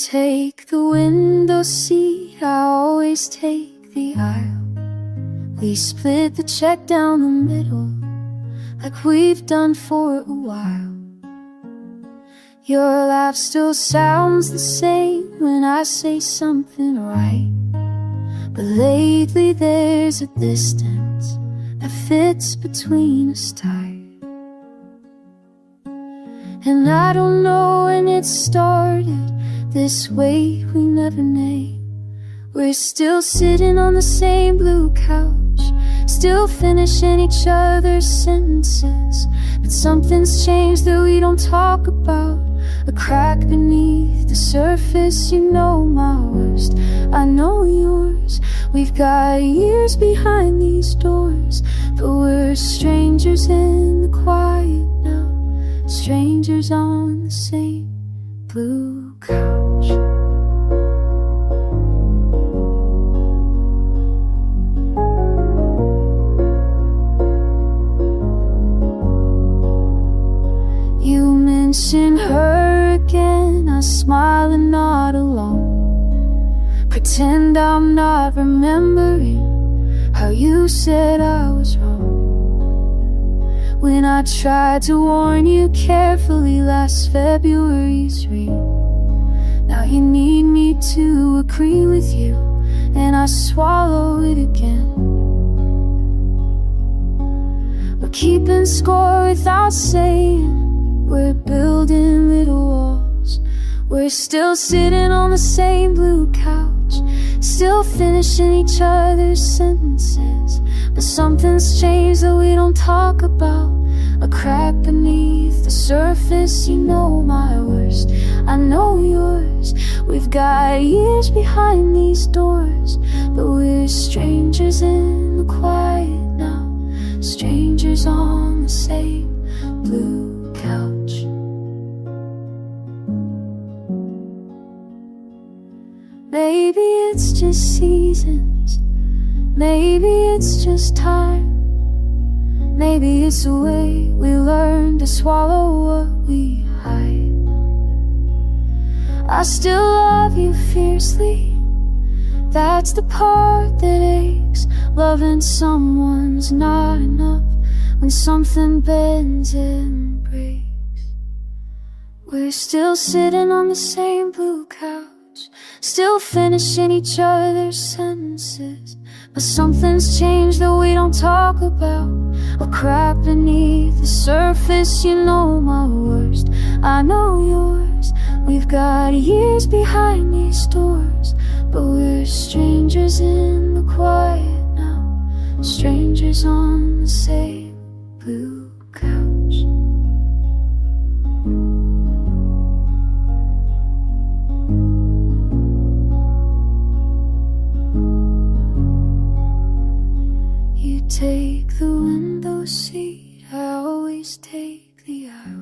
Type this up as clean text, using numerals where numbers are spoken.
take the window seat, I always take the aisle. We split the check down the middle, like we've done for a while. Your laugh still sounds the same when I say something right, but lately there's a distance that fits between us tight. And I don't know when it started, this weight we never named. We're still sitting on the same blue couch, still finishing each other's sentences, but something's changed that we don't talk about. A crack beneath the surface, you know my worst, I know yours. We've got years behind these doors, but we're strangers in the quiet now, strangers on the same blue couch. You mention her again, I smile and nod along, pretend I'm not remembering how you said I was wrong. When I tried to warn you carefully last February's rain, now you need me to agree with you, and I swallow it again. We're keeping score without saying, we're building little walls. We're still sitting on the same blue couch, still finishing each other's sentences, but something's changed that we don't talk about. A crack beneath the surface, you know my worst, I know yours. We've got years behind these doors, but we're strangers in the quiet now, strangers on the same blue couch. Maybe it's just seasons, maybe it's just time, maybe it's the way we learn to swallow what we hide. I still love you fiercely, that's the part that aches. Loving someone's not enough when something bends and breaks. We're still sitting on the same blue couch, still finishing each other's sentences, but something's changed that we don't talk about. A crack beneath the surface, you know my worst, I know yours. We've got years behind these doors, but we're strangers in the quiet now, strangers on the same blue couch. You take the window seat, I always take the aisle.